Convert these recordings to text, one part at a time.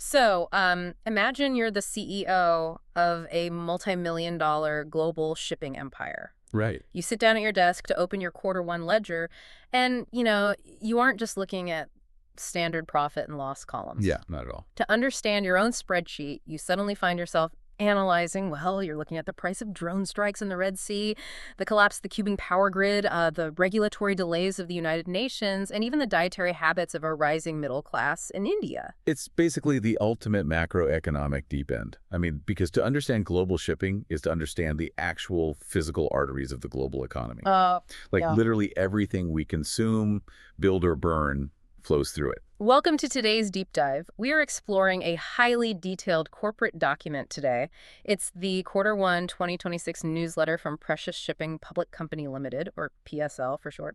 So, imagine you're the CEO of a multi-million-dollar global shipping empire. Right. You sit down at your desk to open your quarter one ledger, and, you aren't just looking at standard profit and loss columns. Yeah, not at all. To understand your own spreadsheet, you suddenly find yourself analyzing, well, you're looking at the price of drone strikes in the Red Sea, the collapse of the Cuban power grid, the regulatory delays of the United Nations, and even the dietary habits of a rising middle class in India. It's basically the ultimate macroeconomic deep end. I mean, because to understand global shipping is to understand the actual physical arteries of the global economy. Yeah. Literally everything we consume, build, or burn flows through it. Welcome to today's deep dive. We are exploring a highly detailed corporate document today. It's the Quarter 1 2026 newsletter from Precious Shipping Public Company Limited, or PSL for short.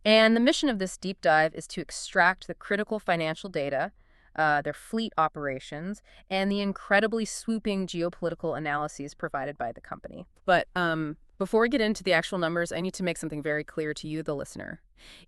And the mission of this deep dive is to extract the critical financial data, their fleet operations, and the incredibly swooping geopolitical analyses provided by the company. But before we get into the actual numbers, I need to make something very clear to you, the listener.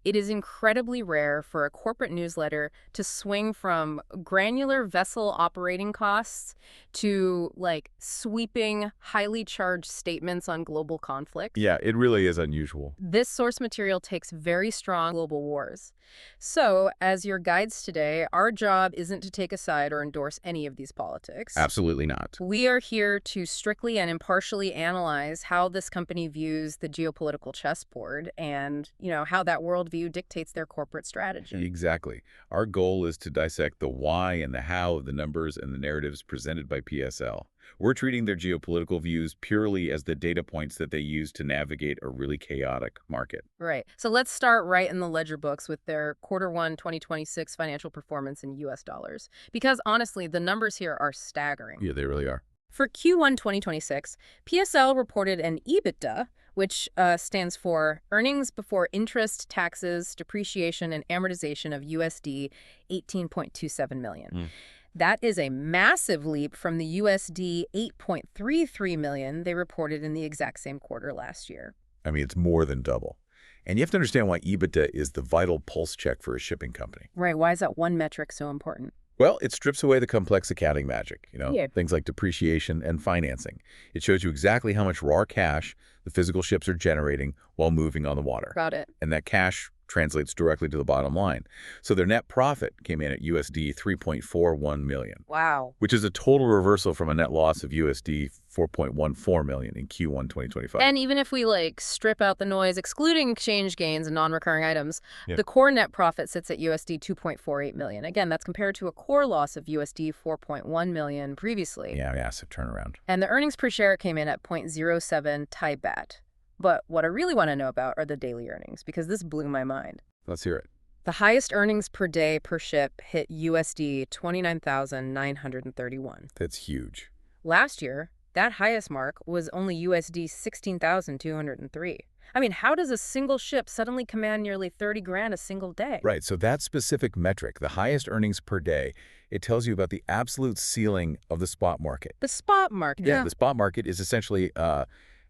It is incredibly rare for a corporate newsletter to swing from granular vessel operating costs to, sweeping, highly charged statements on global conflict. Yeah, it really is unusual. This source material takes very strong global wars. So, as your guides today, our job isn't to take a side or endorse any of these politics. Absolutely not. We are here to strictly and impartially analyze how this company views the geopolitical chessboard and, how that worldview dictates their corporate strategy. Exactly. Our goal is to dissect the why and the how of the numbers and the narratives presented by PSL. We're treating their geopolitical views purely as the data points that they use to navigate a really chaotic market. Right. So let's start right in the ledger books with their Quarter 1 2026 financial performance in U.S. dollars. Because honestly, the numbers here are staggering. Yeah, they really are. For Q1 2026, PSL reported an EBITDA, which stands for Earnings Before Interest, Taxes, Depreciation, and Amortization of USD 18.27 million. That is a massive leap from the USD 8.33 million they reported in the exact same quarter last year. I mean, it's more than double. And you have to understand why EBITDA is the vital pulse check for a shipping company. Right. Why is that one metric so important? Well, it strips away the complex accounting magic, Yeah. things like depreciation and financing. It shows you exactly how much raw cash the physical ships are generating while moving on the water. Got it. And that cash translates directly to the bottom line. So their net profit came in at USD 3.41 million. Wow. Which is a total reversal from a net loss of USD 4.14 million in Q1 2025. And even if we strip out the noise, excluding exchange gains and non-recurring items, Yeah. the core net profit sits at USD 2.48 million. Again, that's compared to a core loss of USD 4.1 million previously. Yeah, massive turnaround. And the earnings per share came in at 0.07 Thai baht. But what I really want to know about are the daily earnings, because this blew my mind. Let's hear it. The highest earnings per day per ship hit USD 29,931. That's huge. Last year, that highest mark was only USD 16,203. I mean, how does a single ship suddenly command nearly 30 grand a single day? Right, so that specific metric, the highest earnings per day, it tells you about the absolute ceiling of the spot market. The spot market. Yeah, the spot market is essentially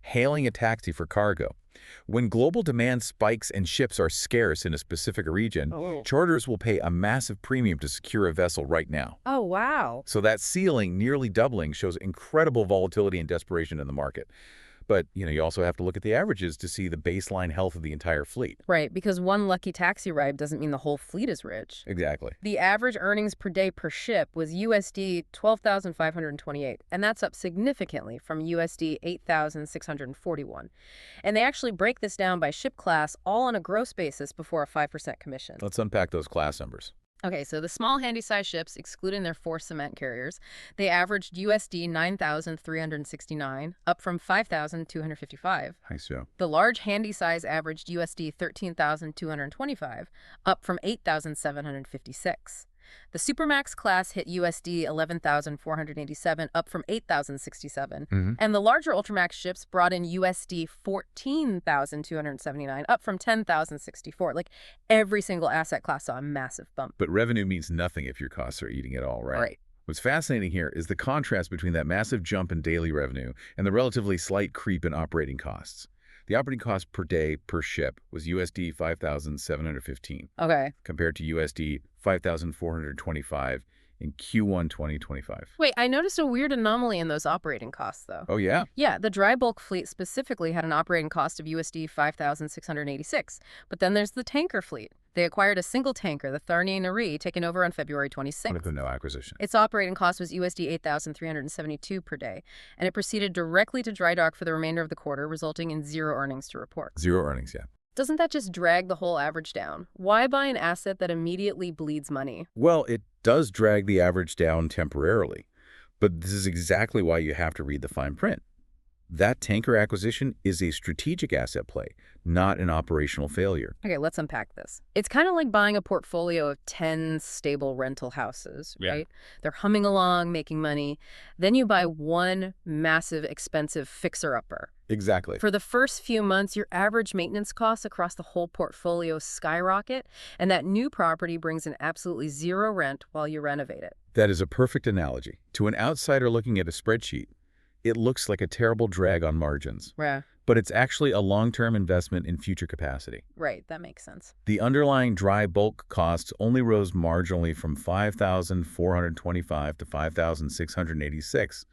hailing a taxi for cargo. When global demand spikes and ships are scarce in a specific region, charters will pay a massive premium to secure a vessel right now. Oh, wow. So that ceiling nearly doubling shows incredible volatility and desperation in the market. But, you also have to look at the averages to see the baseline health of the entire fleet. Right, because one lucky taxi ride doesn't mean the whole fleet is rich. Exactly. The average earnings per day per ship was USD 12,528, and that's up significantly from USD 8,641. And they actually break this down by ship class, all on a gross basis before a 5% commission. Let's unpack those class numbers. Okay, so the small handy-size ships, excluding their 4 cement carriers, they averaged USD 9,369, up from 5,255. Nice job. The large handy-size averaged USD 13,225, up from 8,756. The Supermax class hit USD 11,487, up from 8,067. And the larger Ultramax ships brought in USD 14,279, up from 10,064. Every single asset class saw a massive bump. But revenue means nothing if your costs are eating it all, right? Right. What's fascinating here is the contrast between that massive jump in daily revenue and the relatively slight creep in operating costs. The operating cost per day per ship was USD 5,715. Okay. Compared to USD 5,425 in Q1 2025. Wait, I noticed a weird anomaly in those operating costs, though. Oh, yeah? Yeah, the dry bulk fleet specifically had an operating cost of USD 5,686. But then there's the tanker fleet. They acquired a single tanker, the Mayuree Naree, taken over on February 26th. No acquisition. Its operating cost was USD 8,372 per day, and it proceeded directly to dry dock for the remainder of the quarter, resulting in zero earnings to report. Zero earnings, yeah. Doesn't that just drag the whole average down? Why buy an asset that immediately bleeds money? Well, it does drag the average down temporarily, but this is exactly why you have to read the fine print. That tanker acquisition is a strategic asset play, not an operational failure. Okay, let's unpack this. It's kind of like buying a portfolio of 10 stable rental houses, right? They're humming along, making money. Then you buy one massive, expensive fixer-upper. Exactly. For the first few months, your average maintenance costs across the whole portfolio skyrocket, and that new property brings in absolutely zero rent while you renovate it. That is a perfect analogy. To an outsider looking at a spreadsheet, it looks like a terrible drag on margins. Yeah. But it's actually a long-term investment in future capacity. Right, that makes sense. The underlying dry bulk costs only rose marginally from $5,425 to $5,686,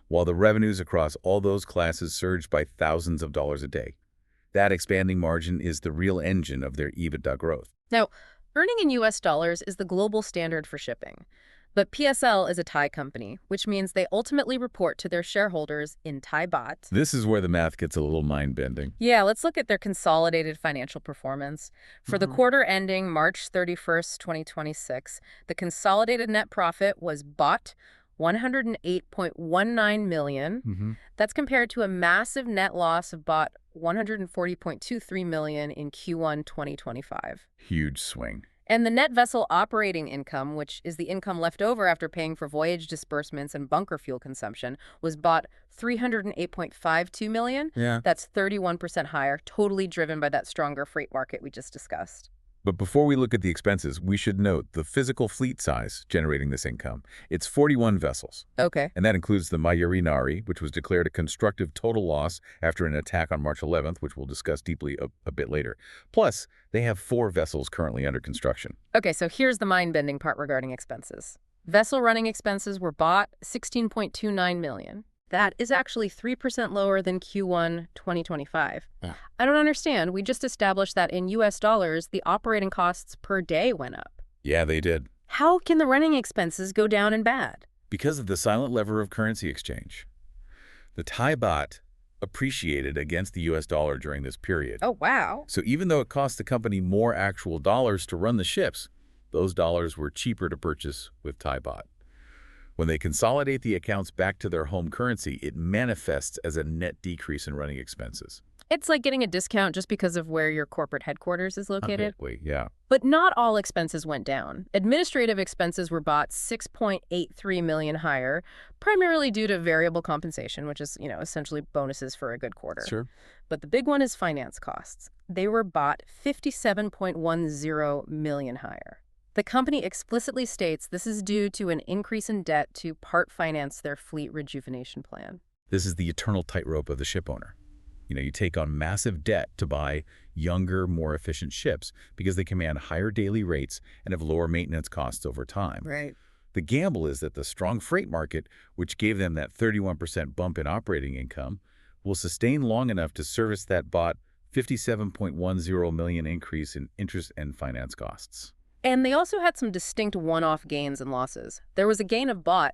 while the revenues across all those classes surged by thousands of dollars a day. That expanding margin is the real engine of their EBITDA growth. Now, earning in US dollars is the global standard for shipping. But PSL is a Thai company, which means they ultimately report to their shareholders in Thai baht. This is where the math gets a little mind-bending. Yeah, let's look at their consolidated financial performance. For the quarter ending March 31st, 2026, the consolidated net profit was Baht 108.19 million. That's compared to a massive net loss of Baht 140.23 million in Q1 2025. Huge swing. And the net vessel operating income, which is the income left over after paying for voyage disbursements and bunker fuel consumption, was Baht 308.52 million. Yeah. That's 31% higher, totally driven by that stronger freight market we just discussed. But before we look at the expenses, we should note the physical fleet size generating this income. It's 41 vessels. Okay. And that includes the Mayuree Naree, which was declared a constructive total loss after an attack on March 11th, which we'll discuss deeply a bit later. Plus, they have 4 vessels currently under construction. Okay, so here's the mind-bending part regarding expenses. Vessel running expenses were Baht 16.29 million. That is actually 3% lower than Q1 2025. Yeah. I don't understand. We just established that in US dollars, the operating costs per day went up. Yeah, they did. How can the running expenses go down in bad? Because of the silent lever of currency exchange. The Thai baht appreciated against the US dollar during this period. Oh, wow. So even though it cost the company more actual dollars to run the ships, those dollars were cheaper to purchase with Thai baht. When they consolidate the accounts back to their home currency, it manifests as a net decrease in running expenses. It's like getting a discount just because of where your corporate headquarters is located. Yeah. But not all expenses went down. Administrative expenses were Baht 6.83 million higher, primarily due to variable compensation, which is, essentially bonuses for a good quarter. Sure. But the big one is finance costs. They were Baht 57.10 million higher. The company explicitly states this is due to an increase in debt to part finance their fleet rejuvenation plan. This is the eternal tightrope of the ship owner. You take on massive debt to buy younger, more efficient ships because they command higher daily rates and have lower maintenance costs over time. Right. The gamble is that the strong freight market, which gave them that 31% bump in operating income, will sustain long enough to service that Baht 57.10 million increase in interest and finance costs. And they also had some distinct one-off gains and losses. There was a gain of Baht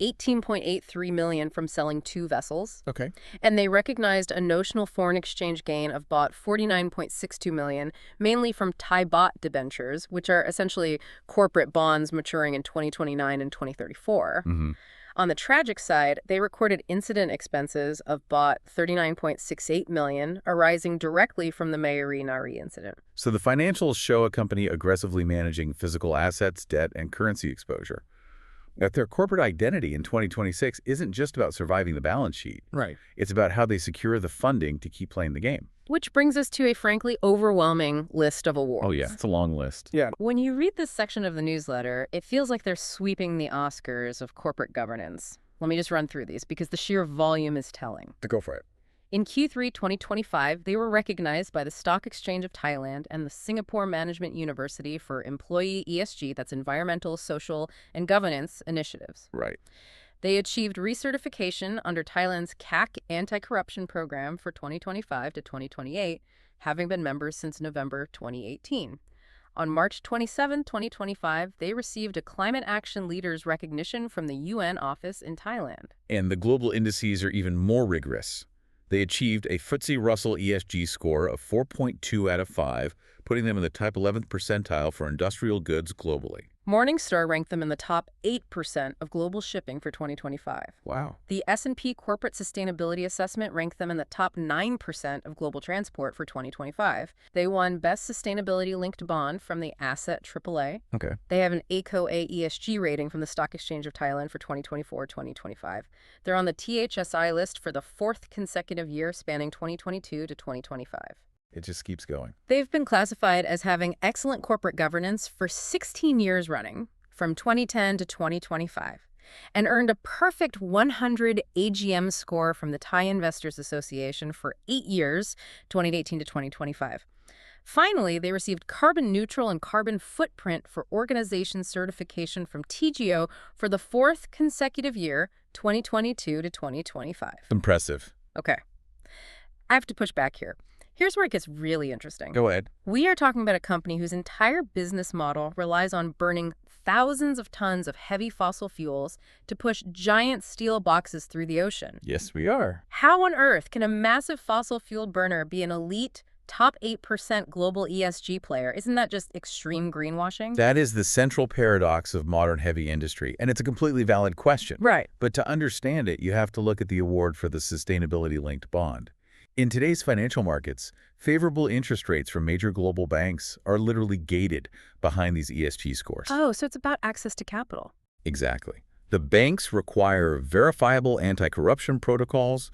18.83 million from selling 2 vessels. Okay. And they recognized a notional foreign exchange gain of Baht 49.62 million, mainly from Thai baht debentures, which are essentially corporate bonds maturing in 2029 and 2034. On the tragic side, they recorded incident expenses of Baht 39.68 million, arising directly from the Mayuree Naree incident. So the financials show a company aggressively managing physical assets, debt, and currency exposure. That their corporate identity in 2026 isn't just about surviving the balance sheet. Right. It's about how they secure the funding to keep playing the game. Which brings us to a frankly overwhelming list of awards. Oh, yeah. It's a long list. Yeah. When you read this section of the newsletter, it feels like they're sweeping the Oscars of corporate governance. Let me just run through these because the sheer volume is telling. To go for it. In Q3 2025, they were recognized by the Stock Exchange of Thailand and the Singapore Management University for Employee ESG, that's Environmental, Social, and Governance Initiatives. Right. They achieved recertification under Thailand's CAC anti-corruption program for 2025 to 2028, having been members since November 2018. On March 27, 2025, they received a Climate Action Leaders recognition from the UN office in Thailand. And the global indices are even more rigorous. They achieved a FTSE Russell ESG score of 4.2 out of 5, putting them in the top 11th percentile for industrial goods globally. Morningstar ranked them in the top 8% of global shipping for 2025. Wow. The S&P Corporate Sustainability Assessment ranked them in the top 9% of global transport for 2025. They won Best Sustainability-Linked Bond from the Asset AAA. Okay. They have an ACO-A ESG rating from the Stock Exchange of Thailand for 2024-2025. They're on the THSI list for the fourth consecutive year, spanning 2022 to 2025. It just keeps going. They've been classified as having excellent corporate governance for 16 years running, from 2010 to 2025, and earned a perfect 100 AGM score from the Thai Investors Association for 8 years, 2018 to 2025. Finally, they received carbon neutral and carbon footprint for organization certification from TGO for the fourth consecutive year, 2022 to 2025. Impressive. Okay. I have to push back here. Here's where it gets really interesting. Go ahead. We are talking about a company whose entire business model relies on burning thousands of tons of heavy fossil fuels to push giant steel boxes through the ocean. Yes, we are. How on earth can a massive fossil fuel burner be an elite, top 8% global ESG player? Isn't that just extreme greenwashing? That is the central paradox of modern heavy industry, and it's a completely valid question. Right. But to understand it, you have to look at the award for the sustainability-linked bond. In today's financial markets, favorable interest rates from major global banks are literally gated behind these ESG scores. Oh, so it's about access to capital. Exactly. The banks require verifiable anti-corruption protocols,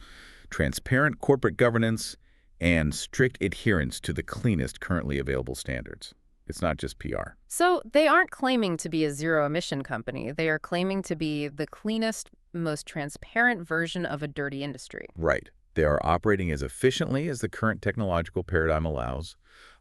transparent corporate governance, and strict adherence to the cleanest currently available standards. It's not just PR. So they aren't claiming to be a zero-emission company. They are claiming to be the cleanest, most transparent version of a dirty industry. Right. They are operating as efficiently as the current technological paradigm allows,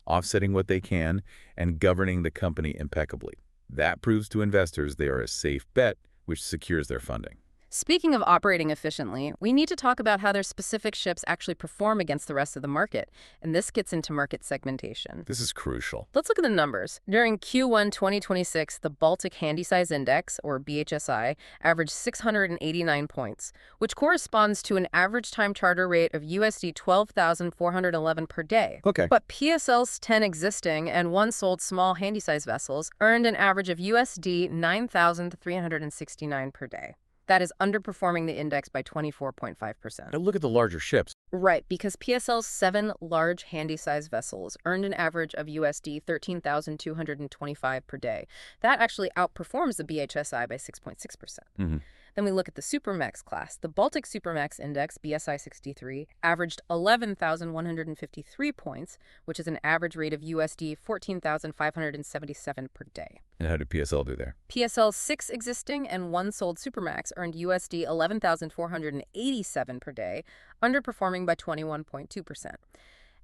offsetting what they can, and governing the company impeccably. That proves to investors they are a safe bet, which secures their funding. Speaking of operating efficiently, we need to talk about how their specific ships actually perform against the rest of the market, and this gets into market segmentation. This is crucial. Let's look at the numbers. During Q1 2026, the Baltic Handysize Index, or BHSI, averaged 689 points, which corresponds to an average time charter rate of USD 12,411 per day. Okay. But PSL's 10 existing and 1 sold small handysize vessels earned an average of USD 9,369 per day. That is underperforming the index by 24.5%. Now look at the larger ships. Right, because PSL's 7 large handy-size vessels earned an average of USD 13,225 per day. That actually outperforms the BHSI by 6.6%. Mm-hmm. Then we look at the Supermax class. The Baltic Supermax Index, BSI 63, averaged 11,153 points, which is an average rate of USD 14,577 per day. And how did PSL do there? PSL's 6 existing and 1 sold Supermax earned USD 11,487 per day, underperforming by 21.2%.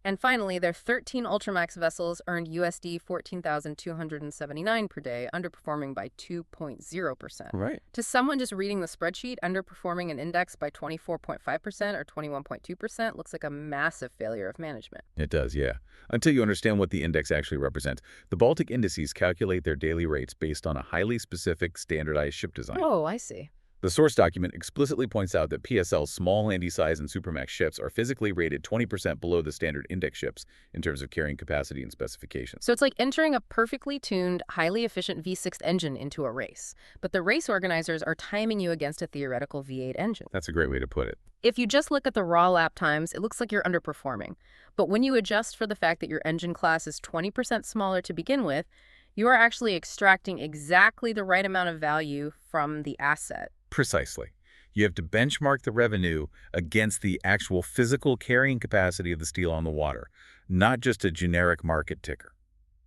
And finally, their 13 Ultramax vessels earned USD 14,279 per day, underperforming by 2.0%. Right. To someone just reading the spreadsheet, underperforming an index by 24.5% or 21.2% looks like a massive failure of management. It does, yeah. Until you understand what the index actually represents. The Baltic indices calculate their daily rates based on a highly specific standardized ship design. Oh, I see. The source document explicitly points out that PSL's small handy-size and Supermax ships are physically rated 20% below the standard index ships in terms of carrying capacity and specifications. So it's like entering a perfectly tuned, highly efficient V6 engine into a race. But the race organizers are timing you against a theoretical V8 engine. That's a great way to put it. If you just look at the raw lap times, it looks like you're underperforming. But when you adjust for the fact that your engine class is 20% smaller to begin with, you are actually extracting exactly the right amount of value from the asset. Precisely. You have to benchmark the revenue against the actual physical carrying capacity of the steel on the water, not just a generic market ticker.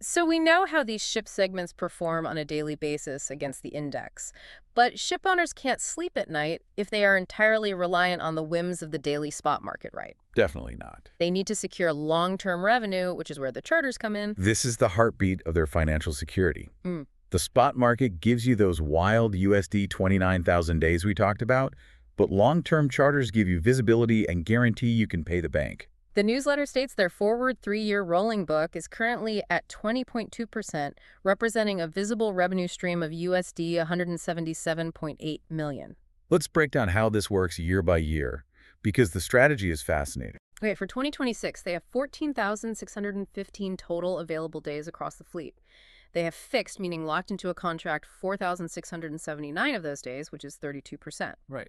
So we know how these ship segments perform on a daily basis against the index, but ship owners can't sleep at night if they are entirely reliant on the whims of the daily spot market, right? Definitely not. They need to secure long-term revenue, which is where the charters come in. This is the heartbeat of their financial security. Mm. The spot market gives you those wild USD 29,000 days we talked about, but long-term charters give you visibility and guarantee you can pay the bank. The newsletter states their forward 3-year rolling book is currently at 20.2%, representing a visible revenue stream of USD 177.8 million. Let's break down how this works year by year, because the strategy is fascinating. Okay, for 2026, they have 14,615 total available days across the fleet. They have fixed, meaning locked into a contract, 4,679 of those days, which is 32%. Right.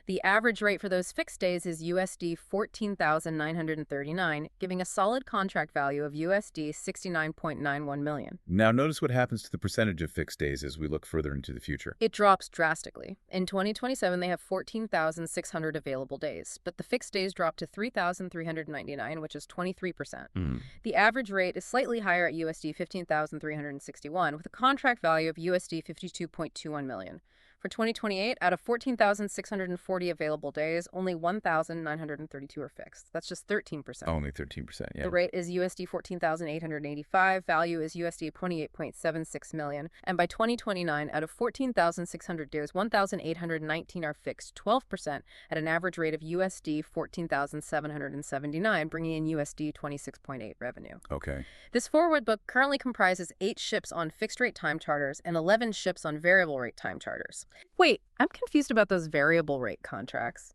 The average rate for those fixed days is USD 14,939, giving a solid contract value of USD 69.91 million. Now notice what happens to the percentage of fixed days as we look further into the future. It drops drastically. In 2027, they have 14,600 available days, but the fixed days drop to 3,399, which is 23%. The average rate is slightly higher at USD 15,361, with a contract value of USD 52.21 million. For 2028, out of 14,640 available days, only 1,932 are fixed. That's just 13%. Only 13%, yeah. The rate is USD 14,885, value is USD 28.76 million, and by 2029, out of 14,600 days, 1,819 are fixed, 12%, at an average rate of USD 14,779, bringing in USD 26.8 revenue. Okay. This forward book currently comprises 8 ships on fixed-rate time charters and 11 ships on variable-rate time charters. Wait, I'm confused about those variable-rate contracts.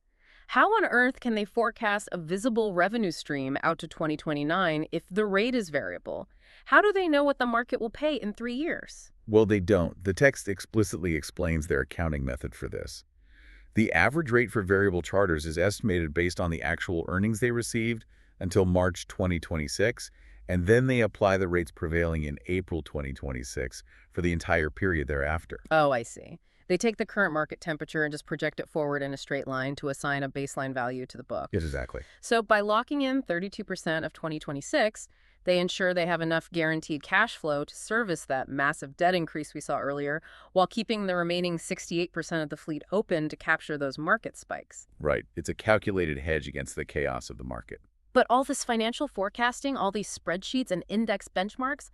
How on earth can they forecast a visible revenue stream out to 2029 if the rate is variable? How do they know what the market will pay in 3 years? Well, they don't. The text explicitly explains their accounting method for this. The average rate for variable charters is estimated based on the actual earnings they received until March 2026, and then they apply the rates prevailing in April 2026 for the entire period thereafter. Oh, I see. They take the current market temperature and just project it forward in a straight line to assign a baseline value to the book. Yes, exactly. So by locking in 32% of 2026, they ensure they have enough guaranteed cash flow to service that massive debt increase we saw earlier, while keeping the remaining 68% of the fleet open to capture those market spikes. Right. It's a calculated hedge against the chaos of the market. But all this financial forecasting, all these spreadsheets and index benchmarks,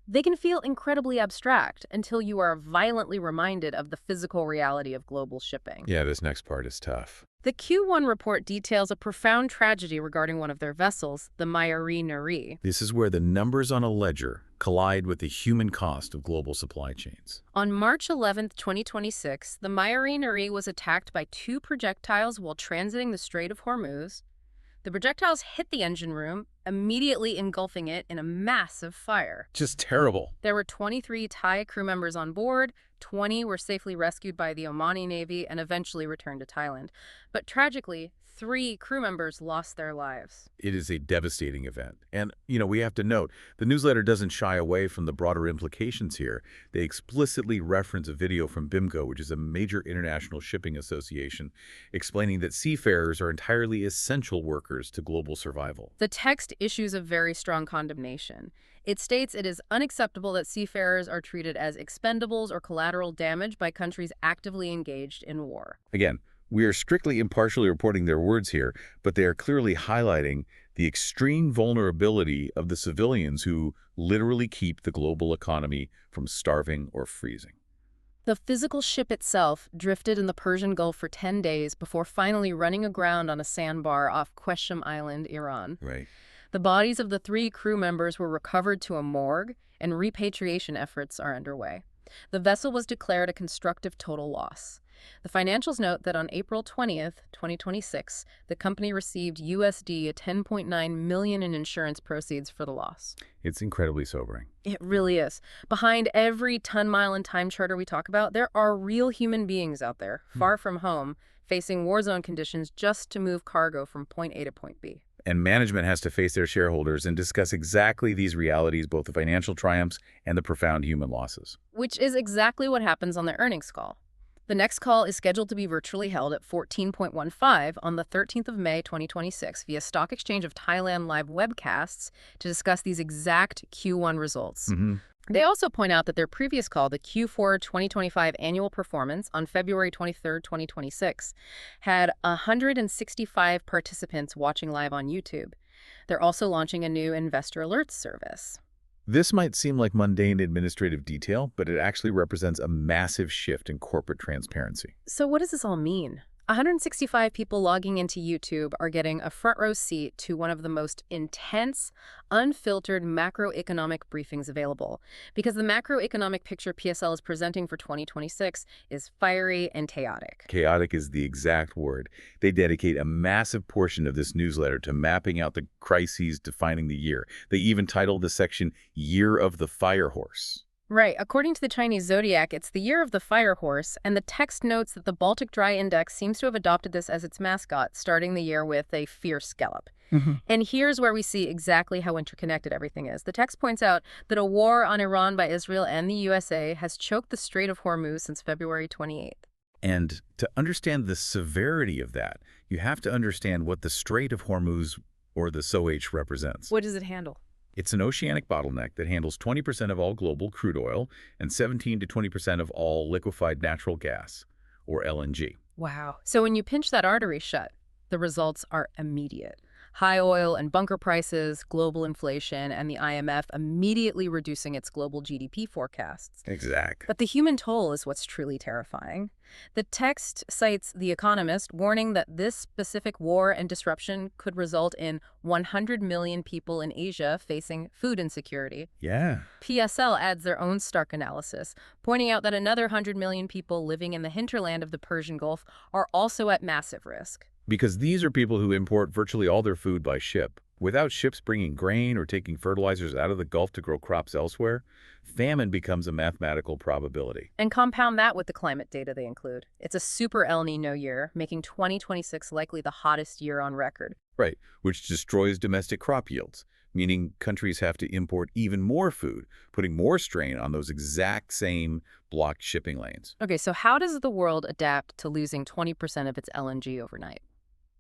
they can feel incredibly abstract until you are violently reminded of the physical reality of global shipping. Yeah, this next part is tough. The Q1 report details a profound tragedy regarding one of their vessels, the Mayuree Naree. This is where the numbers on a ledger collide with the human cost of global supply chains. On March 11, 2026, the Mayuree Naree was attacked by 2 projectiles while transiting the Strait of Hormuz. The projectiles hit the engine room, immediately engulfing it in a massive fire. Just terrible. There were 23 Thai crew members on board, 20 were safely rescued by the Omani Navy and eventually returned to Thailand. But tragically, 3 crew members lost their lives. It is a devastating event. And, we have to note, the newsletter doesn't shy away from the broader implications here. They explicitly reference a video from BIMCO, which is a major international shipping association, explaining that seafarers are entirely essential workers to global survival. The text issues a very strong condemnation. It states it is unacceptable that seafarers are treated as expendables or collateral damage by countries actively engaged in war. Again, we are strictly impartially reporting their words here, but they are clearly highlighting the extreme vulnerability of the civilians who literally keep the global economy from starving or freezing. The physical ship itself drifted in the Persian Gulf for 10 days before finally running aground on a sandbar off Qeshm Island, Iran. Right. The bodies of the 3 crew members were recovered to a morgue, and repatriation efforts are underway. The vessel was declared a constructive total loss. The financials note that on April 20th, 2026, the company received USD 10.9 million in insurance proceeds for the loss. It's incredibly sobering. It really is. Behind every ton-mile and time charter we talk about, there are real human beings out there, far from home, facing war zone conditions just to move cargo from point A to point B. And management has to face their shareholders and discuss exactly these realities, both the financial triumphs and the profound human losses. Which is exactly what happens on the earnings call. The next call is scheduled to be virtually held at 14.15 on the 13th of May 2026 via Stock Exchange of Thailand live webcasts to discuss these exact Q1 results. They also point out that their previous call, the Q4 2025 annual performance on February 23, 2026, had 165 participants watching live on YouTube. They're also launching a new investor alerts service. This might seem like mundane administrative detail, but it actually represents a massive shift in corporate transparency. So what does this all mean? 165 people logging into YouTube are getting a front row seat to one of the most intense, unfiltered macroeconomic briefings available, because the macroeconomic picture PSL is presenting for 2026 is fiery and chaotic. Chaotic is the exact word. They dedicate a massive portion of this newsletter to mapping out the crises defining the year. They even titled the section Year of the Fire Horse. Right. According to the Chinese zodiac, it's the year of the fire horse, and the text notes that the Baltic Dry Index seems to have adopted this as its mascot, starting the year with a fierce gallop. And here's where we see exactly how interconnected everything is. The text points out that a war on Iran by Israel and the USA has choked the Strait of Hormuz since February 28th. And to understand the severity of that, you have to understand what the Strait of Hormuz, or the SOH, represents. What does it handle? It's an oceanic bottleneck that handles 20% of all global crude oil and 17 to 20% of all liquefied natural gas, or LNG. Wow. So when you pinch that artery shut, the results are immediate. High oil and bunker prices, global inflation, and the IMF immediately reducing its global GDP forecasts. Exactly. But the human toll is what's truly terrifying. The text cites The Economist, warning that this specific war and disruption could result in 100 million people in Asia facing food insecurity. Yeah. PSL adds their own stark analysis, pointing out that another 100 million people living in the hinterland of the Persian Gulf are also at massive risk. Because these are people who import virtually all their food by ship. Without ships bringing grain or taking fertilizers out of the Gulf to grow crops elsewhere, famine becomes a mathematical probability. And compound that with the climate data they include. It's a super El Nino year, making 2026 likely the hottest year on record. Right, which destroys domestic crop yields, meaning countries have to import even more food, putting more strain on those exact same blocked shipping lanes. Okay, so how does the world adapt to losing 20% of its LNG overnight?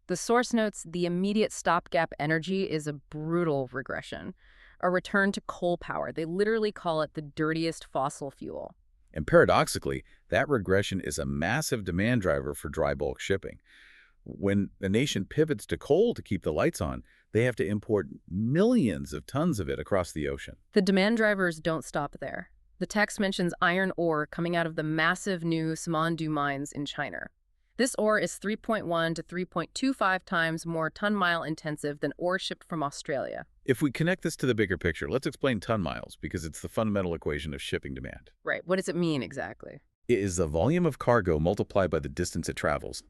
The source notes the immediate stopgap energy is a brutal regression, a return to coal power. They literally call it the dirtiest fossil fuel. And paradoxically, that regression is a massive demand driver for dry bulk shipping. When the nation pivots to coal to keep the lights on, they have to import millions of tons of it across the ocean. The demand drivers don't stop there. The text mentions iron ore coming out of the massive new Simandou mines in China. This ore is 3.1 to 3.25 times more ton-mile intensive than ore shipped from Australia. If we connect this to the bigger picture, let's explain ton miles, because it's the fundamental equation of shipping demand. Right. What does it mean exactly? It is the volume of cargo multiplied by the distance it travels.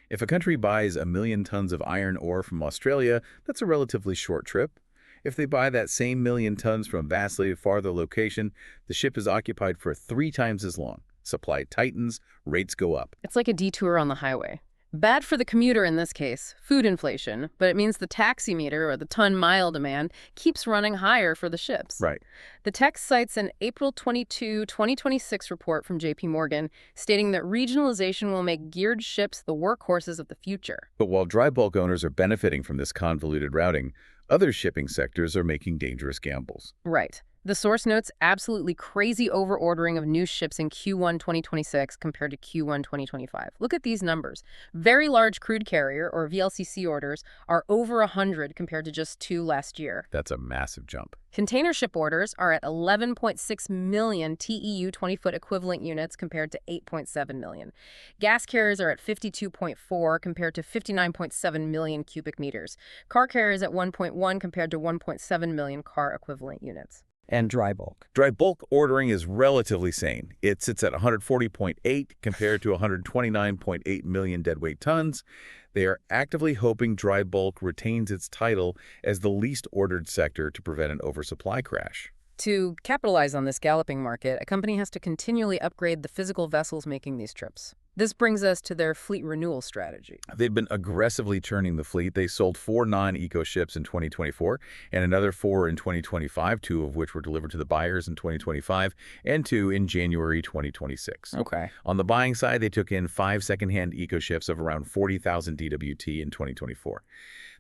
If a country buys 1 million tons of iron ore from Australia, that's a relatively short trip. If they buy that same million tons from a vastly farther location, the ship is occupied for 3 times as long. Supply tightens, rates go up. It's like a detour on the highway. Bad for the commuter in this case, food inflation, but it means the taximeter, or the ton-mile demand, keeps running higher for the ships. Right. The text cites an April 22, 2026 report from JP Morgan stating that regionalization will make geared ships the workhorses of the future. But while dry bulk owners are benefiting from this convoluted routing, other shipping sectors are making dangerous gambles. Right. The source notes absolutely crazy over-ordering of new ships in Q1 2026 compared to Q1 2025. Look at these numbers. Very large crude carrier, or VLCC orders, are over 100 compared to just 2 last year. That's a massive jump. Container ship orders are at 11.6 million TEU 20-foot equivalent units compared to 8.7 million. Gas carriers are at 52.4 compared to 59.7 million cubic meters. Car carriers at 1.1 compared to 1.7 million car equivalent units. And dry bulk. Dry bulk ordering is relatively sane. It sits at 140.8 compared to 129.8 million deadweight tons. They are actively hoping dry bulk retains its title as the least ordered sector to prevent an oversupply crash. To capitalize on this galloping market, a company has to continually upgrade the physical vessels making these trips. This brings us to their fleet renewal strategy. They've been aggressively churning the fleet. They sold 4 non-eco ships in 2024 and another 4 in 2025, 2 of which were delivered to the buyers in 2025 and 2 in January 2026. Okay. On the buying side, they took in 5 second-hand eco ships of around 40,000 DWT in 2024.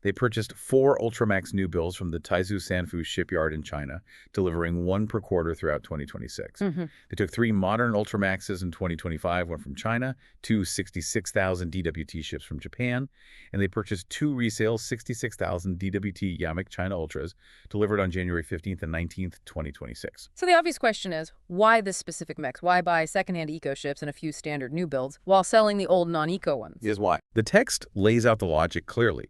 They purchased 4 Ultramax new builds from the Taizhou Sanfu shipyard in China, delivering 1 per quarter throughout 2026. They took 3 modern Ultramaxes in 2025, one from China, 2 66,000 DWT ships from Japan, and they purchased 2 resale 66,000 DWT Yamek China Ultras, delivered on January 15th and 19th, 2026. So the obvious question is, why this specific mix? Why buy secondhand eco ships and a few standard new builds while selling the old non-eco ones? Here's why. The text lays out the logic clearly.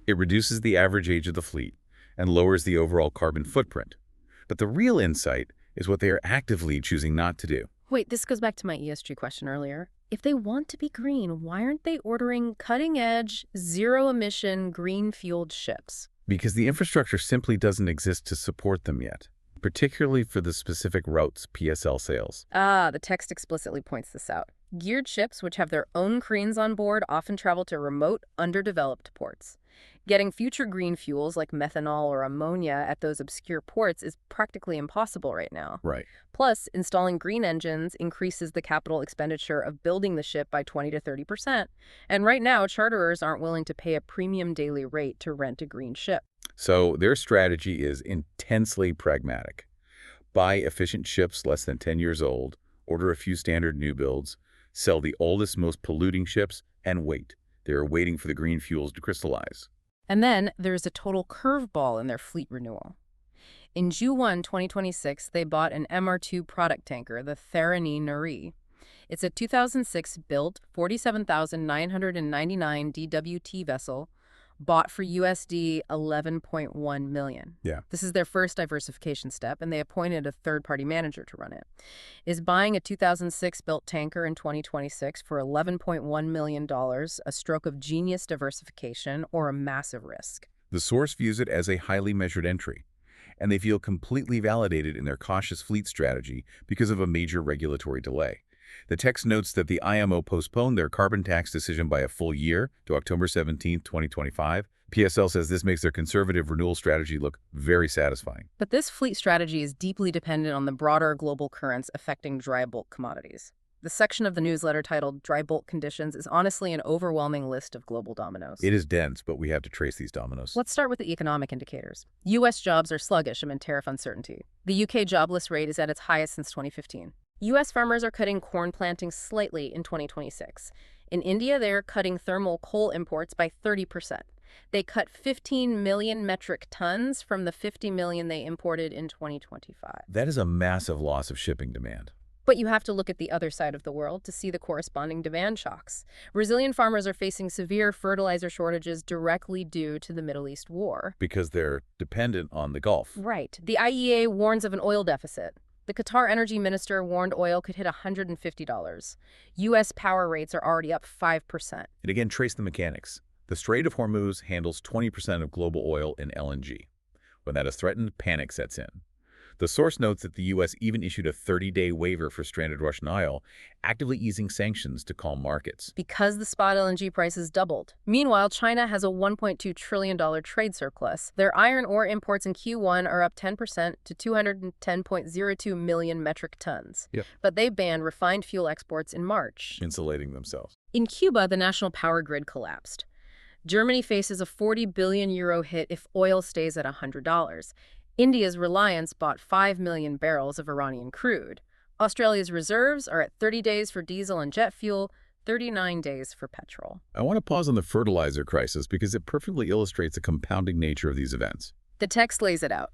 It reduces the average age of the fleet and lowers the overall carbon footprint. But the real insight is what they are actively choosing not to do. Wait, this goes back to my ESG question earlier. If they want to be green, why aren't they ordering cutting-edge, zero-emission, green-fueled ships? Because the infrastructure simply doesn't exist to support them yet, particularly for the specific routes PSL sails. Ah, the text explicitly points this out. Geared ships, which have their own cranes on board, often travel to remote, underdeveloped ports. Getting future green fuels like methanol or ammonia at those obscure ports is practically impossible right now. Right. Plus, installing green engines increases the capital expenditure of building the ship by 20 to 30%. And right now, charterers aren't willing to pay a premium daily rate to rent a green ship. So their strategy is intensely pragmatic. Buy efficient ships less than 10 years old, order a few standard new builds, sell the oldest, most polluting ships, and wait. They're waiting for the green fuels to crystallize. And then there's a total curveball in their fleet renewal. In Q1 2026, they bought an MR2 product tanker, the Mayuree Naree. It's a 2006-built 47,999 DWT vessel bought for USD 11.1 million. Yeah. This is their first diversification step, and they appointed a third-party manager to run it. Is buying a 2006-built tanker in 2026 for $11.1 million a stroke of genius diversification or a massive risk? The source views it as a highly measured entry, and they feel completely validated in their cautious fleet strategy because of a major regulatory delay. The text notes that the IMO postponed their carbon tax decision by a full year to October 17, 2025. PSL says this makes their conservative renewal strategy look very satisfying. But this fleet strategy is deeply dependent on the broader global currents affecting dry bulk commodities. The section of the newsletter titled Dry Bulk Conditions is honestly an overwhelming list of global dominoes. It is dense, but we have to trace these dominoes. Let's start with the economic indicators. U.S. jobs are sluggish amid tariff uncertainty. The U.K. jobless rate is at its highest since 2015. U.S. farmers are cutting corn planting slightly in 2026. In India, they are cutting thermal coal imports by 30%. They cut 15 million metric tons from the 50 million they imported in 2025. That is a massive loss of shipping demand. But you have to look at the other side of the world to see the corresponding demand shocks. Brazilian farmers are facing severe fertilizer shortages directly due to the Middle East war. Because they're dependent on the Gulf. Right. The IEA warns of an oil deficit. The Qatar energy minister warned oil could hit $150. U.S. power rates are already up 5%. And again, trace the mechanics. The Strait of Hormuz handles 20% of global oil in LNG. When that is threatened, panic sets in. The source notes that the U.S. even issued a 30-day waiver for stranded Russian oil, actively easing sanctions to calm markets. Because the spot LNG prices doubled. Meanwhile, China has a $1.2 trillion trade surplus. Their iron ore imports in Q1 are up 10% to 210.02 million metric tons. Yep. But they banned refined fuel exports in March. Insulating themselves. In Cuba, the national power grid collapsed. Germany faces a 40 billion euro hit if oil stays at $100. India's Reliance bought 5 million barrels of Iranian crude. Australia's reserves are at 30 days for diesel and jet fuel, 39 days for petrol. I want to pause on the fertilizer crisis because it perfectly illustrates the compounding nature of these events. The text lays it out.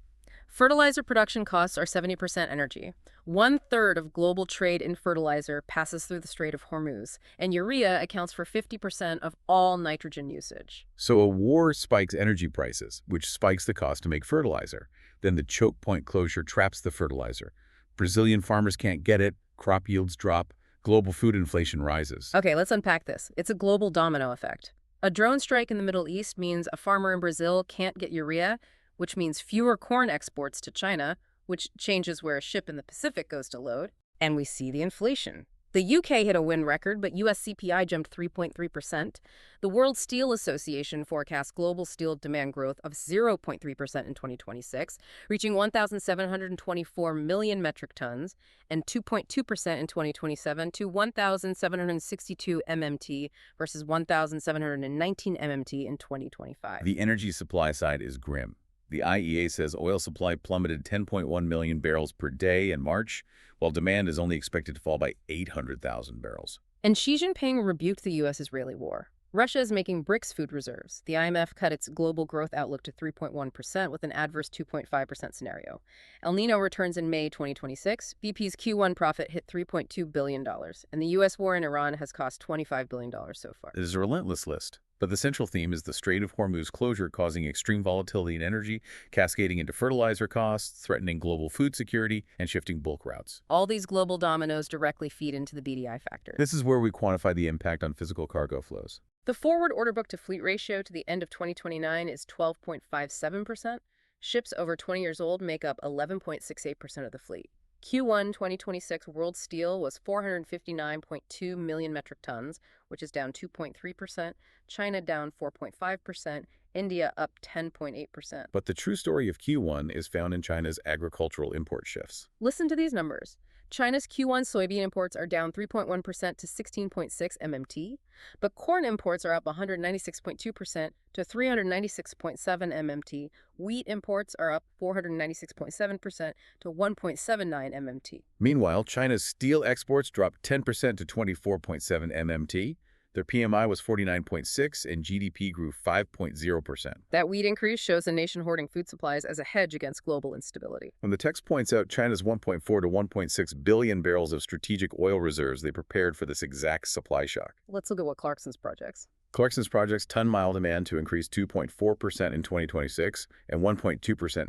Fertilizer production costs are 70% energy. 1/3 of global trade in fertilizer passes through the Strait of Hormuz, and urea accounts for 50% of all nitrogen usage. So a war spikes energy prices, which spikes the cost to make fertilizer. Then the choke point closure traps the fertilizer. Brazilian farmers can't get it, crop yields drop, global food inflation rises. Okay, let's unpack this. It's a global domino effect. A drone strike in the Middle East means a farmer in Brazil can't get urea, which means fewer corn exports to China, which changes where a ship in the Pacific goes to load. And we see the inflation. The UK hit a win record, but US CPI jumped 3.3%. The World Steel Association forecasts global steel demand growth of 0.3% in 2026, reaching 1,724 million metric tons, and 2.2% in 2027 to 1,762 MMT versus 1,719 MMT in 2025. The energy supply side is grim. The IEA says oil supply plummeted 10.1 million barrels per day in March, while demand is only expected to fall by 800,000 barrels. And Xi Jinping rebuked the U.S.-Israeli war. Russia is making BRICS food reserves. The IMF cut its global growth outlook to 3.1% with an adverse 2.5% scenario. El Nino returns in May 2026. BP's Q1 profit hit $3.2 billion, and the U.S. war in Iran has cost $25 billion so far. It is a relentless list. But the central theme is the Strait of Hormuz closure causing extreme volatility in energy, cascading into fertilizer costs, threatening global food security, and shifting bulk routes. All these global dominoes directly feed into the BDI factor. This is where we quantify the impact on physical cargo flows. The forward order book to fleet ratio to the end of 2029 is 12.57%. Ships over 20 years old make up 11.68% of the fleet. Q1 2026 world steel was 459.2 million metric tons, which is down 2.3%, China down 4.5%, India up 10.8%. But the true story of Q1 is found in China's agricultural import shifts. Listen to these numbers. China's Q1 soybean imports are down 3.1% to 16.6 MMT, but corn imports are up 196.2% to 396.7 MMT. Wheat imports are up 496.7% to 1.79 MMT. Meanwhile, China's steel exports dropped 10% to 24.7 MMT. Their PMI was 49.6 and GDP grew 5.0%. That wheat increase shows the nation hoarding food supplies as a hedge against global instability. When the text points out China's 1.4 to 1.6 billion barrels of strategic oil reserves, they prepared for this exact supply shock. Let's look at what Clarkson's projects. Clarkson's projects ton-mile demand to increase 2.4% in 2026 and 1.2% in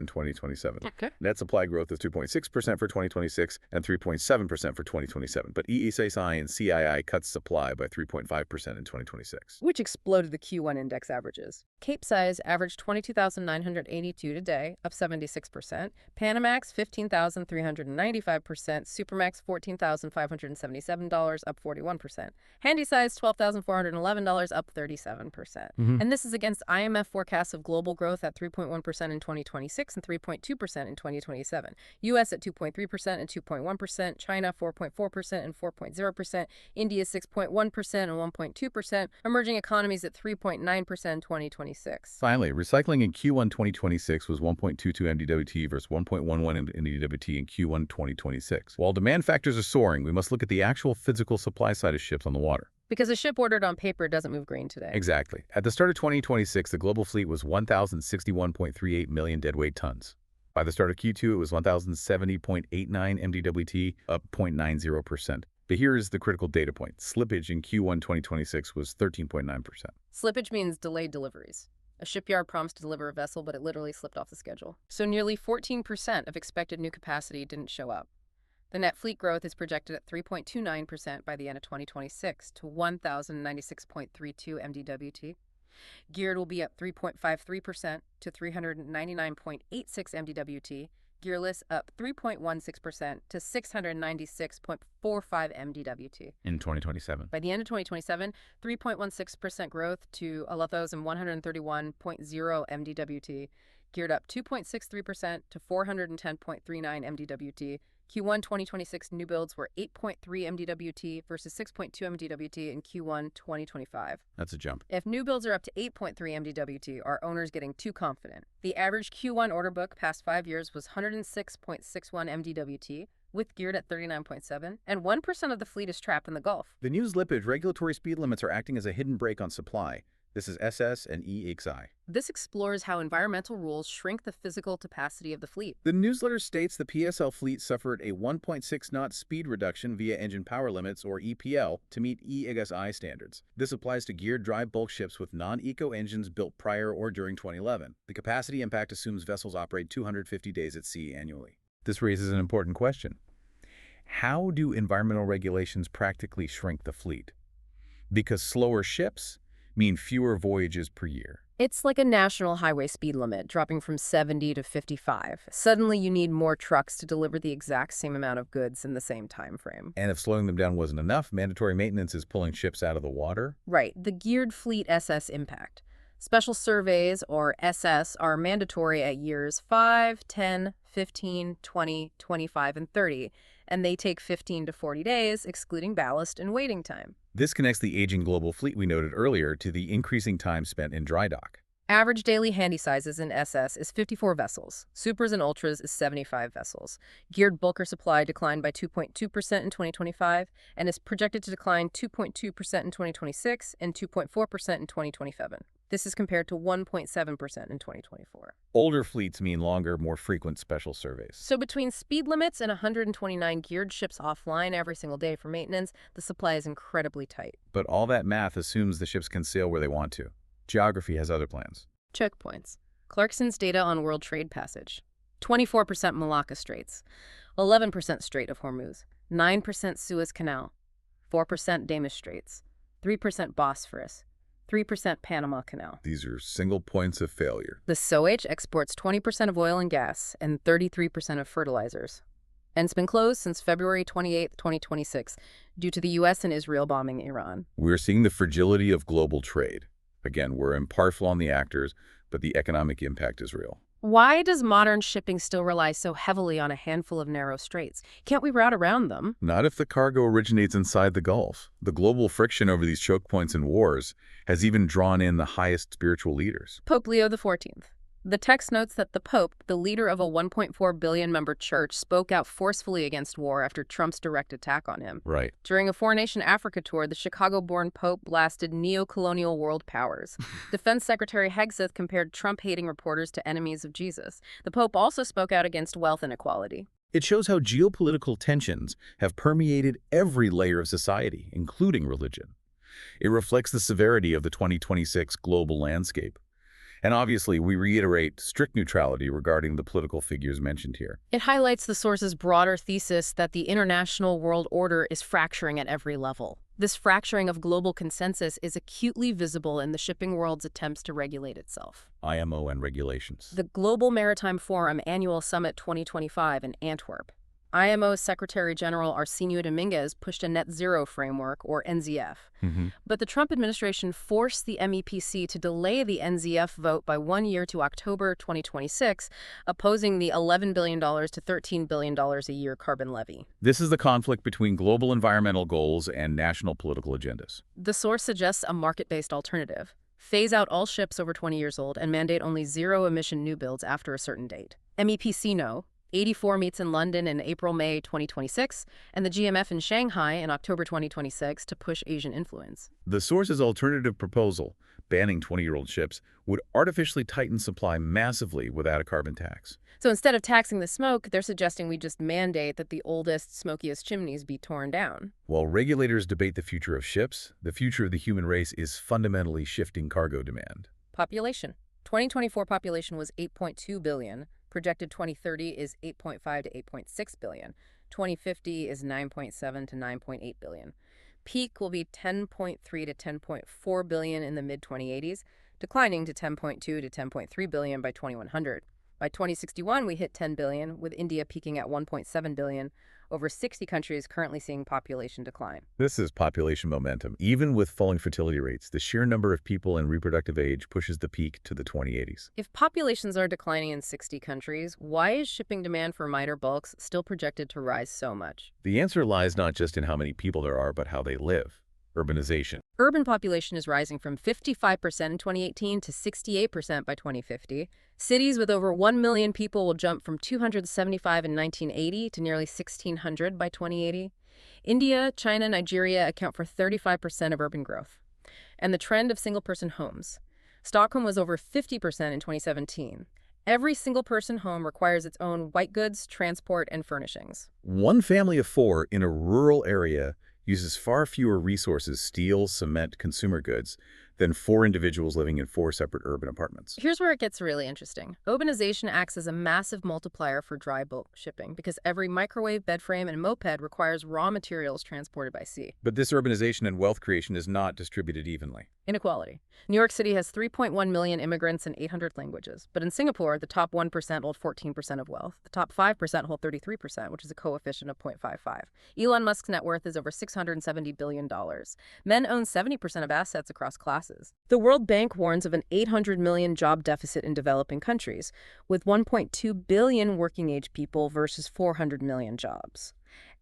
2027. Okay. Net supply growth is 2.6% for 2026 and 3.7% for 2027. But EEXI and CII cuts supply by 3.5% in 2026. Which exploded the Q1 index averages. Capesize averaged 22,982 today, up 76%. Panamax 15,395%. Supermax $14,577, up 41%. Handysize $12,411, up 37%. And this is against IMF forecasts of global growth at 3.1% in 2026 and 3.2% in 2027. US at 2.3% and 2.1%, China 4.4% and 4.0%, India 6.1% and 1.2%, emerging economies at 3.9% in 2026. Finally, recycling in Q1 2026 was 1.22 MDWT versus 1.11 MDWT in Q1 2026. While demand factors are soaring, we must look at the actual physical supply side of ships on the water. Because a ship ordered on paper doesn't move green today. Exactly. At the start of 2026, the global fleet was 1,061.38 million deadweight tons. By the start of Q2, it was 1,070.89 MDWT, up 0.90%. But here is the critical data point. Slippage in Q1 2026 was 13.9%. Slippage means delayed deliveries. A shipyard promised to deliver a vessel, but it literally slipped off the schedule. So nearly 14% of expected new capacity didn't show up. The net fleet growth is projected at 3.29% by the end of 2026 to 1,096.32 MDWT. Geared will be up 3.53% to 399.86 MDWT. Gearless up 3.16% to 696.45 MDWT. In 2027. By the end of 2027, 3.16% growth to 11,131.0 MDWT. Geared up 2.63% to 410.39 MDWT. Q1 2026 new builds were 8.3 MDWT versus 6.2 MDWT in Q1 2025. That's a jump. If new builds are up to 8.3 MDWT, are owners getting too confident? The average Q1 order book past 5 years was 106.61 MDWT, with geared at 39.7, and 1% of the fleet is trapped in the Gulf. The new slippage regulatory speed limits are acting as a hidden brake on supply. This is SS and EEXI. This explores how environmental rules shrink the physical capacity of the fleet. The newsletter states the PSL fleet suffered a 1.6 knot speed reduction via engine power limits, or EPL, to meet EEXI standards. This applies to geared dry bulk ships with non-eco engines built prior or during 2011. The capacity impact assumes vessels operate 250 days at sea annually. This raises an important question. How do environmental regulations practically shrink the fleet? Because slower ships mean fewer voyages per year. It's like a national highway speed limit, dropping from 70 to 55. Suddenly, you need more trucks to deliver the exact same amount of goods in the same time frame. And if slowing them down wasn't enough, mandatory maintenance is pulling ships out of the water. Right, the Geared Fleet SS impact. Special surveys, or SS, are mandatory at years 5, 10, 15, 20, 25, and 30, and they take 15 to 40 days, excluding ballast and waiting time. This connects the aging global fleet we noted earlier to the increasing time spent in dry dock. Average daily handysizes in SS is 54 vessels. Supers and Ultras is 75 vessels. Geared bulker supply declined by 2.2% in 2025 and is projected to decline 2.2% in 2026 and 2.4% in 2027. This is compared to 1.7% in 2024. Older fleets mean longer, more frequent special surveys. So between speed limits and 129 geared ships offline every single day for maintenance, the supply is incredibly tight. But all that math assumes the ships can sail where they want to. Geography has other plans. Chokepoints. Clarkson's data on world trade passage. 24% Malacca Straits, 11% Strait of Hormuz, 9% Suez Canal, 4% Damish Straits, 3% Bosphorus, 3% Panama Canal. These are single points of failure. The SOH exports 20% of oil and gas and 33% of fertilizers. And it's been closed since February 28, 2026, due to the U.S. and Israel bombing Iran. We're seeing the fragility of global trade. Again, we're impartial on the actors, but the economic impact is real. Why does modern shipping still rely so heavily on a handful of narrow straits? Can't we route around them? Not if the cargo originates inside the Gulf. The global friction over these choke points and wars has even drawn in the highest spiritual leaders. Pope Leo XIV. The text notes that the Pope, the leader of a 1.4 billion member church, spoke out forcefully against war after Trump's direct attack on him. Right. During a four-nation Africa tour, the Chicago-born Pope blasted neo-colonial world powers. Defense Secretary Hegseth compared Trump-hating reporters to enemies of Jesus. The Pope also spoke out against wealth inequality. It shows how geopolitical tensions have permeated every layer of society, including religion. It reflects the severity of the 2026 global landscape. And obviously, we reiterate strict neutrality regarding the political figures mentioned here. It highlights the source's broader thesis that the international world order is fracturing at every level. This fracturing of global consensus is acutely visible in the shipping world's attempts to regulate itself. IMO and Regulations. The Global Maritime Forum Annual Summit 2025 in Antwerp. IMO Secretary General Arsenio Dominguez pushed a net zero framework, or NZF. But the Trump administration forced the MEPC to delay the NZF vote by 1 year to October 2026, opposing the $11 billion to $13 billion a year carbon levy. This is the conflict between global environmental goals and national political agendas. The source suggests a market-based alternative. Phase out all ships over 20 years old and mandate only zero-emission new builds after a certain date. MEPC no. 84 meets in London in April-May 2026, and the GMF in Shanghai in October 2026 to push Asian influence. The source's alternative proposal, banning 20-year-old ships, would artificially tighten supply massively without a carbon tax. So instead of taxing the smoke, they're suggesting we just mandate that the oldest, smokiest chimneys be torn down. While regulators debate the future of ships, the future of the human race is fundamentally shifting cargo demand. Population. 2024 population was 8.2 billion. Projected 2030 is 8.5 to 8.6 billion. 2050 is 9.7 to 9.8 billion. Peak will be 10.3 to 10.4 billion in the mid-2080s, declining to 10.2 to 10.3 billion by 2100. By 2061, we hit 10 billion, with India peaking at 1.7 billion. Over 60 countries currently seeing population decline. This is population momentum. Even with falling fertility rates, the sheer number of people in reproductive age pushes the peak to the 2080s. If populations are declining in 60 countries, why is shipping demand for minor bulks still projected to rise so much? The answer lies not just in how many people there are, but how they live. Urbanization. Urban population is rising from 55% in 2018 to 68% by 2050. Cities with over 1 million people will jump from 275 in 1980 to nearly 1,600 by 2080. India, China, Nigeria account for 35% of urban growth. And the trend of single-person homes. Stockholm was over 50% in 2017. Every single-person home requires its own white goods, transport, and furnishings. One family of 4 in a rural area uses far fewer resources, steel, cement, consumer goods, than 4 individuals living in 4 separate urban apartments. Here's where it gets really interesting. Urbanization acts as a massive multiplier for dry bulk shipping because every microwave, bed frame, and moped requires raw materials transported by sea. But this urbanization and wealth creation is not distributed evenly. Inequality. New York City has 3.1 million immigrants in 800 languages. But in Singapore, the top 1% hold 14% of wealth. The top 5% hold 33%, which is a coefficient of 0.55. Elon Musk's net worth is over $670 billion. Men own 70% of assets across classes. The World Bank warns of an 800 million job deficit in developing countries, with 1.2 billion working-age people versus 400 million jobs.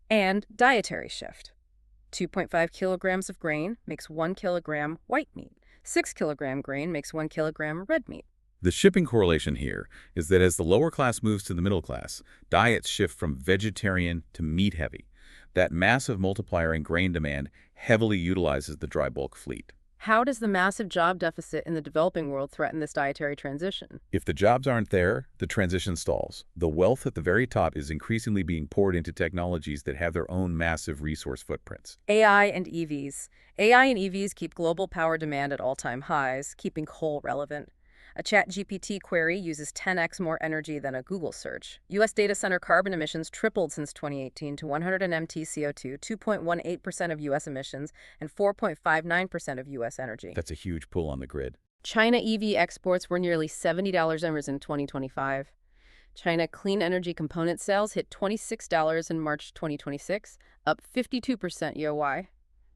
And dietary shift. 2.5 kilograms of grain makes 1 kilogram white meat. 6 kilogram grain makes 1 kilogram red meat. The shipping correlation here is that as the lower class moves to the middle class, diets shift from vegetarian to meat-heavy. That massive multiplier in grain demand heavily utilizes the dry bulk fleet. How does the massive job deficit in the developing world threaten this dietary transition? If the jobs aren't there, the transition stalls. The wealth at the very top is increasingly being poured into technologies that have their own massive resource footprints. AI and EVs. AI and EVs keep global power demand at all-time highs, keeping coal relevant. A ChatGPT query uses 10x more energy than a Google search. U.S. data center carbon emissions tripled since 2018 to 100 MT CO2, 2.18% of U.S. emissions, and 4.59% of U.S. energy. That's a huge pull on the grid. China EV exports were nearly $70 in 2025. China clean energy component sales hit $26 in March 2026, up 52% year-over-year.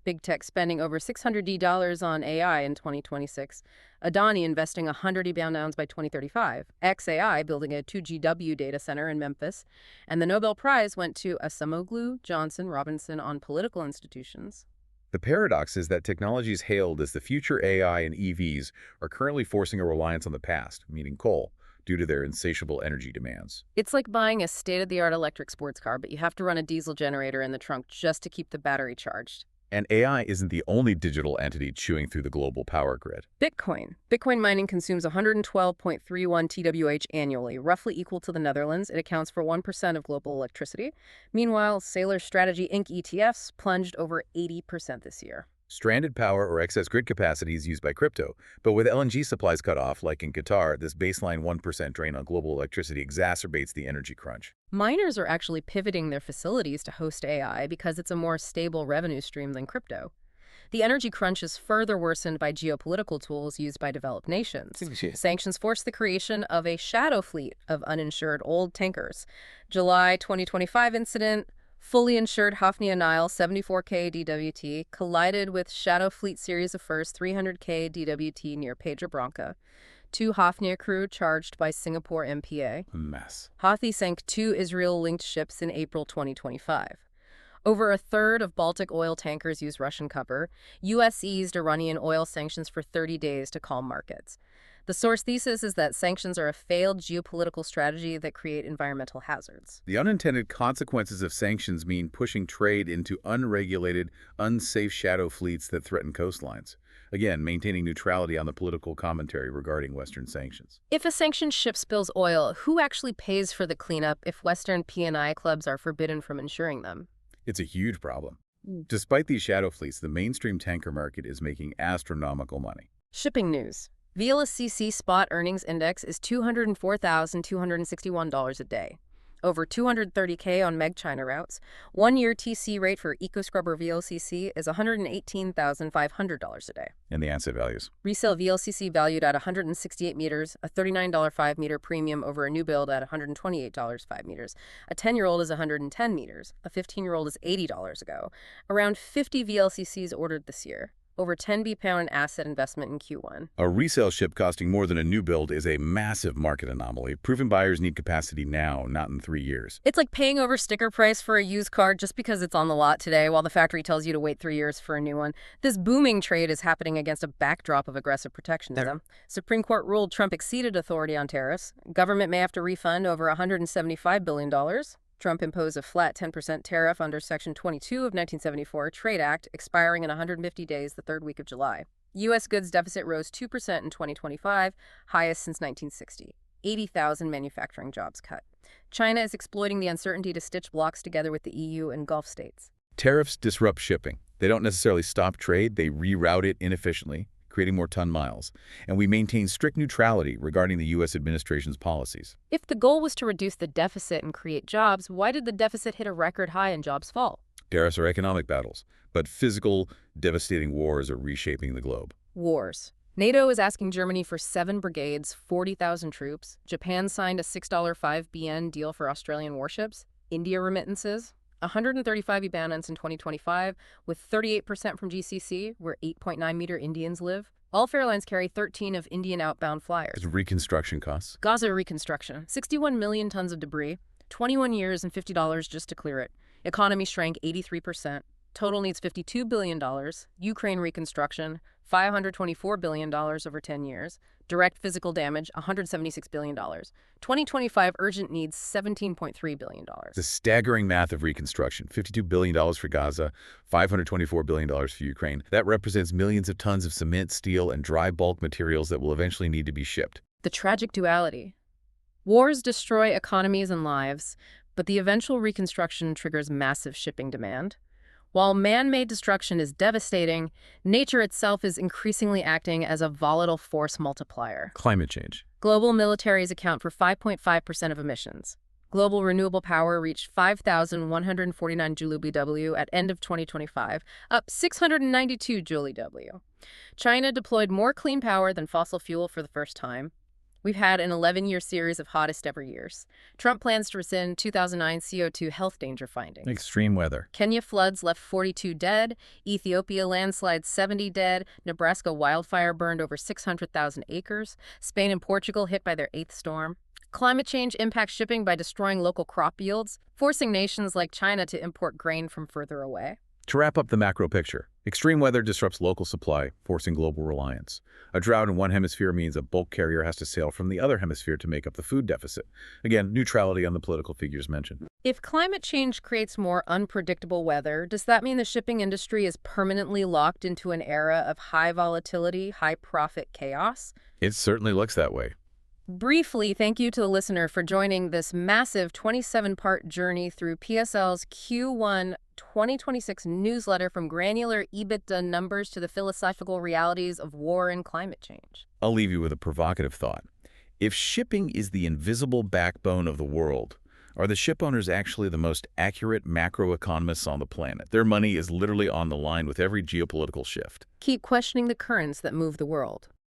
Big tech spending over $600 on AI in 2026. Adani investing 100 billion by 2035. XAI building a 2GW data center in Memphis. And the Nobel Prize went to Acemoglu, Johnson, Robinson on political institutions. The paradox is that technologies hailed as the future AI and EVs are currently forcing a reliance on the past, meaning coal, due to their insatiable energy demands. It's like buying a state-of-the-art electric sports car, but you have to run a diesel generator in the trunk just to keep the battery charged. And AI isn't the only digital entity chewing through the global power grid. Bitcoin. Bitcoin mining consumes 112.31 TWh annually, roughly equal to the Netherlands. It accounts for 1% of global electricity. Meanwhile, Sailor Strategy Inc. ETFs plunged over 80% this year. Stranded power or excess grid capacity is used by crypto, but with LNG supplies cut off, like in Qatar, this baseline 1% drain on global electricity exacerbates the energy crunch. Miners are actually pivoting their facilities to host AI because it's a more stable revenue stream than crypto. The energy crunch is further worsened by geopolitical tools used by developed nations. Sanctions forced the creation of a shadow fleet of uninsured old tankers. July 2025 incident. Fully insured Hafnia Nile 74K DWT collided with Shadow Fleet Series of First 300K DWT near Pedra Branca. 2 Hafnia crew charged by Singapore MPA. A mess. Houthi sank 2 Israel-linked ships in April 2025. Over a third of Baltic oil tankers use Russian cover. U.S. eased Iranian oil sanctions for 30 days to calm markets. The source thesis is that sanctions are a failed geopolitical strategy that create environmental hazards. The unintended consequences of sanctions mean pushing trade into unregulated, unsafe shadow fleets that threaten coastlines. Again, maintaining neutrality on the political commentary regarding Western sanctions. If a sanctioned ship spills oil, who actually pays for the cleanup if Western P&I clubs are forbidden from insuring them? It's a huge problem. Despite these shadow fleets, the mainstream tanker market is making astronomical money. Shipping news. VLCC spot earnings index is $204,261 a day. Over $230K on Meg China routes. 1-year TC rate for EcoScrubber VLCC is $118,500 a day. And the asset values. Resale VLCC valued at 168 meters, a $39 5-meter premium over a new build at $128 5 meters. A 10-year-old is 110 meters. A 15-year-old is $80 ago. Around 50 VLCCs ordered this year. Over 10 B-pound asset investment in Q1. A resale ship costing more than a new build is a massive market anomaly, proving buyers need capacity now, not in 3 years. It's like paying over sticker price for a used car just because it's on the lot today while the factory tells you to wait 3 years for a new one. This booming trade is happening against a backdrop of aggressive protectionism. Supreme Court ruled Trump exceeded authority on tariffs. Government may have to refund over $175 billion. Trump imposed a flat 10% tariff under Section 22 of 1974 Trade Act, expiring in 150 days the third week of July. U.S. goods deficit rose 2% in 2025, highest since 1960. 80,000 manufacturing jobs cut. China is exploiting the uncertainty to stitch blocks together with the EU and Gulf states. Tariffs disrupt shipping. They don't necessarily stop trade, they reroute it inefficiently, creating more ton miles. And we maintain strict neutrality regarding the U.S. administration's policies. If the goal was to reduce the deficit and create jobs, why did the deficit hit a record high and jobs fall? Tariffs are economic battles, but physical, devastating wars are reshaping the globe. Wars. NATO is asking Germany for 7 brigades, 40,000 troops. Japan signed a $6.5 BN deal for Australian warships. India remittances. 135 e-balance in 2025, with 38% from GCC, where 8.9-meter Indians live. All airlines carry 13 of Indian outbound flyers. Reconstruction costs. Gaza reconstruction. 61 million tons of debris. 21 years and $50 just to clear it. Economy shrank 83%. Total needs $52 billion. Ukraine reconstruction. $524 billion over 10 years. Direct physical damage, $176 billion. 2025 urgent needs, $17.3 billion. The staggering math of reconstruction, $52 billion for Gaza, $524 billion for Ukraine. That represents millions of tons of cement, steel, and dry bulk materials that will eventually need to be shipped. The tragic duality. Wars destroy economies and lives, but the eventual reconstruction triggers massive shipping demand. While man-made destruction is devastating, nature itself is increasingly acting as a volatile force multiplier. Climate change. Global militaries account for 5.5% of emissions. Global renewable power reached 5,149 joule/BW at end of 2025, up 692 joule/BW. China deployed more clean power than fossil fuel for the first time. We've had an 11-year series of hottest ever years. Trump plans to rescind 2009 CO2 health danger findings. Extreme weather. Kenya floods left 42 dead. Ethiopia landslides 70 dead. Nebraska wildfire burned over 600,000 acres. Spain and Portugal hit by their 8th storm. Climate change impacts shipping by destroying local crop yields, forcing nations like China to import grain from further away. To wrap up the macro picture, extreme weather disrupts local supply, forcing global reliance. A drought in one hemisphere means a bulk carrier has to sail from the other hemisphere to make up the food deficit. Again, neutrality on the political figures mentioned. If climate change creates more unpredictable weather, does that mean the shipping industry is permanently locked into an era of high volatility, high profit chaos? It certainly looks that way. Briefly, thank you to the listener for joining this massive 27-part journey through PSL's Q1 2026 newsletter, from granular EBITDA numbers to the philosophical realities of war and climate change. I'll leave you with a provocative thought. If shipping is the invisible backbone of the world, are the ship owners actually the most accurate macroeconomists on the planet? Their money is literally on the line with every geopolitical shift. Keep questioning the currents that move the world.